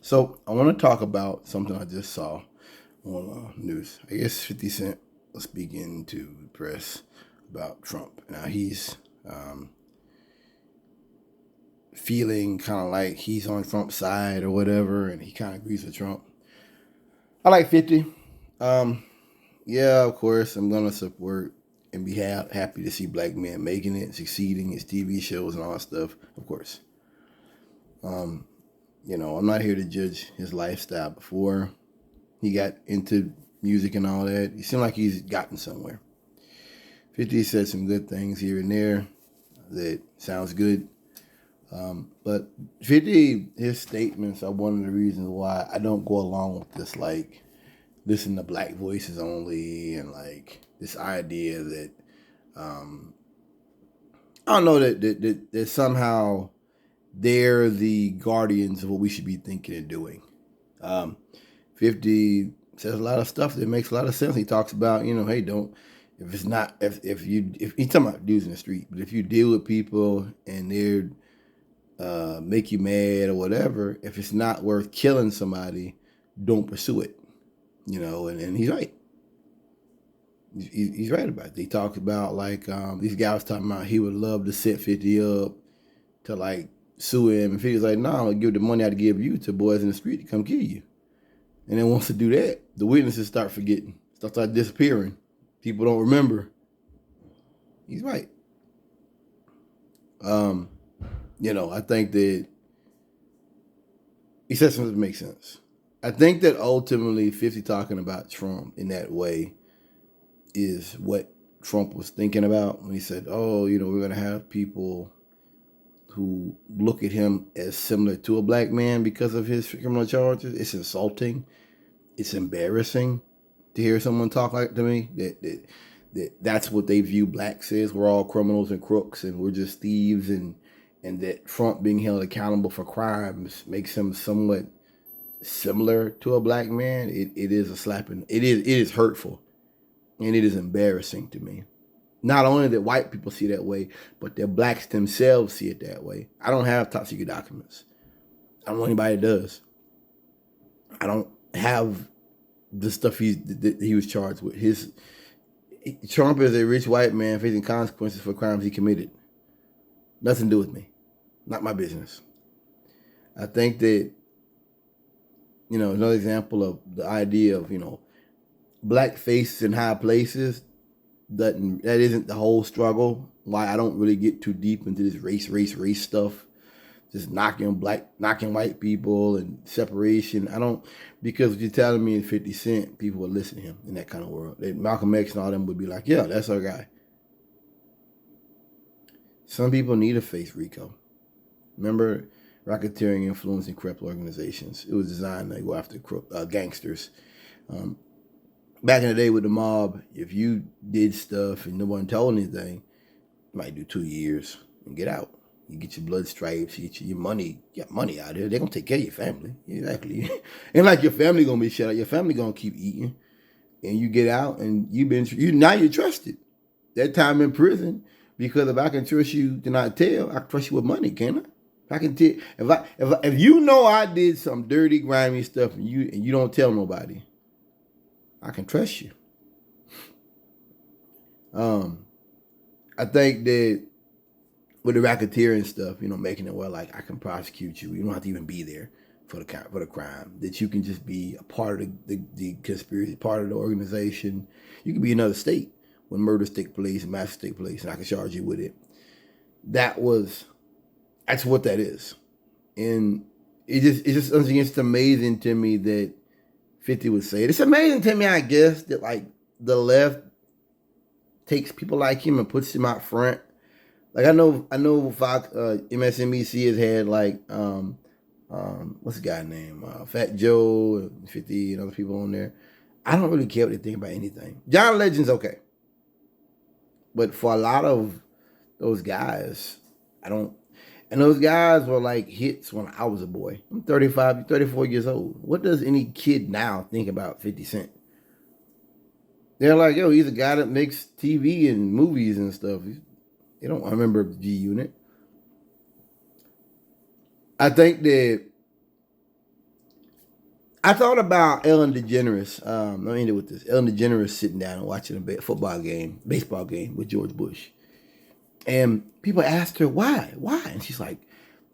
So I want to talk about something I just saw on news. I guess 50 Cent was speaking to the press about Trump. Now he's um, feeling kind of like he's on Trump's side or whatever, and he kind of agrees with Trump. I like 50. Um, yeah, of course, I'm gonna support and be happy to see black men making it, succeeding, his TV shows and all that stuff. Of course. Um, I'm not here to judge his lifestyle before he got into music and all that. He seemed like he's gotten somewhere. 50 said some good things here and there that sounds good. But 50, his statements are one of the reasons why I don't go along with this, like, listen to black voices only and, like, this idea that, I don't know, that somehow they're the guardians of what we should be thinking and doing. Um, 50 says a lot of stuff that makes a lot of sense. He talks about, hey, don't, if it's not, if he's talking about dudes in the street, but if you deal with people and they're, make you mad or whatever, if it's not worth killing somebody, don't pursue it, and he's right. He's right about it. He talks about, like, these guys talking about he would love to set 50 up to, like, sue him. And 50's like, no, I'm going to give the money I give you to boys in the street to come kill you. And then once to do that, the witnesses start forgetting, start disappearing. People don't remember. He's right. I think that he said something that makes sense. I think that ultimately 50 talking about Trump in that way is what Trump was thinking about when he said, oh, we're going to have people who look at him as similar to a black man because of his criminal charges. It's insulting. It's embarrassing to hear someone talk like to me that's what they view blacks as. We're all criminals and crooks and we're just thieves, and that Trump being held accountable for crimes makes him somewhat similar to a black man. It is a slapping. It is hurtful, and it is embarrassing to me. Not only that white people see that way, but that blacks themselves see it that way. I don't have top secret documents. I don't know anybody that does. I don't have the stuff he was charged with. Trump is a rich white man facing consequences for crimes he committed. Nothing to do with me. Not my business. I think that, another example of the idea of, black faces in high places, that isn't the whole struggle. Why I don't really get too deep into this race stuff. Just knocking white people and separation. I don't, because what you're telling me in 50 Cent, people would listen to him in that kind of world. Malcolm X and all them would be like, yeah, that's our guy. Some people need to face RICO. Remember, racketeering, influencing corrupt organizations. It was designed to go after gangsters. Back in the day with the mob, if you did stuff and no one told anything, you might do 2 years and get out. You get your blood stripes, you get your money, you got money out here. They're gonna take care of your family. Exactly. And like your family gonna be shut out. Your family gonna keep eating. And you get out and now you're trusted. That time in prison, because if I can trust you to not tell, I can trust you with money, can I? If I can tell, if you know I did some dirty, grimy stuff and you don't tell nobody, I can trust you. I think that with the racketeering stuff, making it well, like, I can prosecute you. You don't have to even be there for the crime. That you can just be a part of the conspiracy, part of the organization. You can be in another state when murders take place and massacres take place, and I can charge you with it. That's what that is, and it's just amazing to me that 50 would say it. It's amazing to me, I guess, that, like, the left takes people like him and puts him out front. Like, I know Fox, MSNBC has had, like, what's the guy's name? Fat Joe, 50, and other people on there. I don't really care what they think about anything. John Legend's okay. But for a lot of those guys, I don't. And those guys were like hits when I was a boy. I'm 35, 34 years old. What does any kid now think about 50 Cent? They're like, yo, he's a guy that makes TV and movies and stuff. They don't remember G Unit. I think that I thought about Ellen DeGeneres. Let me end it with this. Ellen DeGeneres sitting down and watching a baseball game with George Bush. And people asked her, why? Why? And she's like,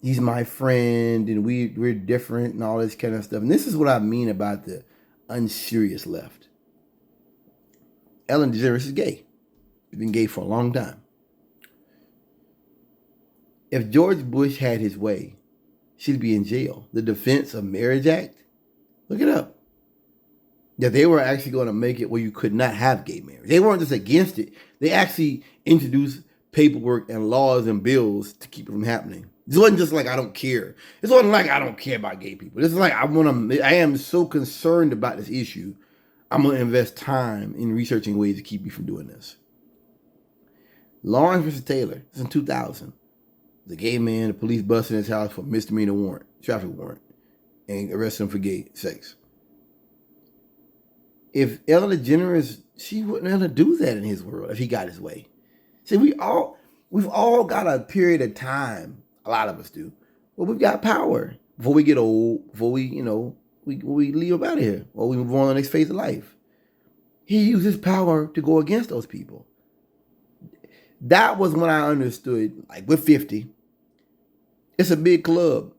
he's my friend and we're different and all this kind of stuff. And this is what I mean about the unserious left. Ellen DeGeneres is gay. She's been gay for a long time. If George Bush had his way, she'd be in jail. The Defense of Marriage Act, look it up. That they were actually going to make it where you could not have gay marriage. They weren't just against it. They actually introduced paperwork and laws and bills to keep it from happening. This wasn't just like, I don't care. This wasn't like, I don't care about gay people. This is like, I am so concerned about this issue. I'm going to invest time in researching ways to keep you from doing this. Lawrence versus Taylor, this is in 2000. The gay man, the police busted his house for misdemeanor warrant, traffic warrant, and arrested him for gay sex. If Ellen DeGeneres, she wouldn't have to do that in his world if he got his way. See, we've all got a period of time, a lot of us do, where we've got power before we get old, before we leave up out of here, or we move on to the next phase of life. He used his power to go against those people. That was when I understood, like, we're 50. It's a big club,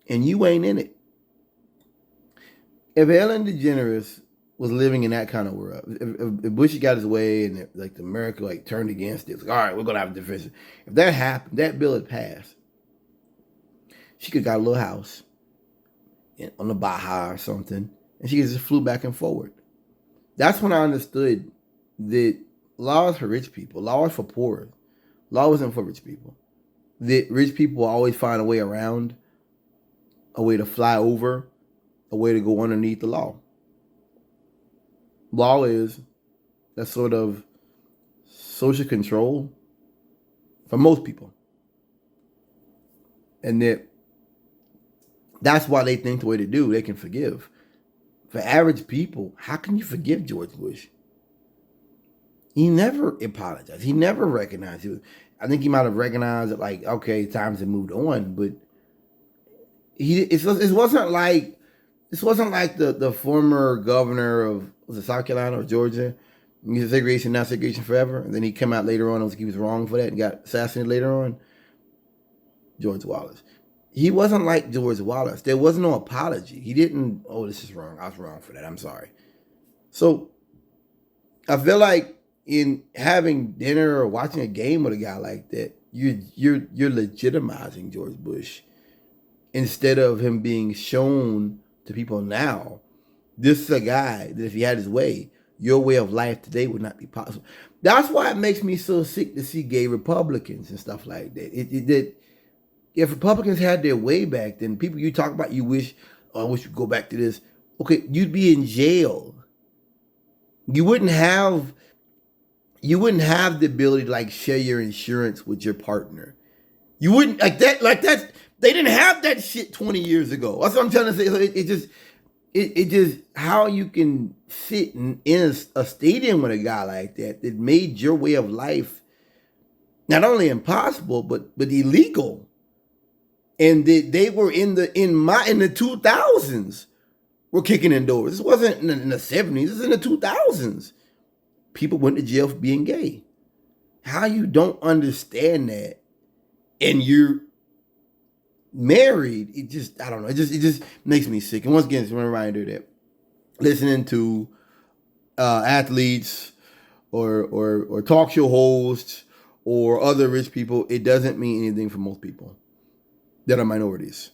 and you ain't in it. If Ellen DeGeneres was living in that kind of world, if Bush got his way and like America like turned against it, it's like, all right, we're gonna have a defense. If that happened, that bill had passed, she could got a little house on the Baja or something, and she just flew back and forward. That's when I understood that law is for rich people, law is for poor. Law wasn't for rich people. That rich people will always find a way around, a way to fly over, a way to go underneath the law. Law is that sort of social control for most people. And that's why they think the way they do, they can forgive. For average people, how can you forgive George Bush? He never apologized. He never recognized it. I think he might have recognized that, like, okay, times have moved on, but it wasn't like the former governor of, was it South Carolina or Georgia? He said segregation, not segregation forever. And then he came out later on and he was wrong for that and got assassinated later on. George Wallace. He wasn't like George Wallace. There was no apology. He didn't, oh, this is wrong. I was wrong for that. I'm sorry. So I feel like in having dinner or watching a game with a guy like that, you're legitimizing George Bush instead of him being shown to people now. This is a guy that if he had his way, your way of life today would not be possible. That's why it makes me so sick to see gay Republicans and stuff like that. If Republicans had their way back, then people you talk about, you wish, oh, I wish you'd go back to this. Okay, you'd be in jail. You wouldn't have the ability to like share your insurance with your partner. You wouldn't like that. They didn't have that shit 20 years ago. That's what I'm trying to say. It just how you can sit in a stadium with a guy like that made your way of life not only impossible but illegal. And they were in the 2000s were kicking in doors. This wasn't in the 70s. This is in the 2000s. People went to jail for being gay. How you don't understand that and you're married, I don't know. It just makes me sick. And once again, it's a reminder that listening to athletes or talk show hosts or other rich people, it doesn't mean anything for most people that are minorities.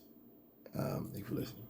Thank you for listening.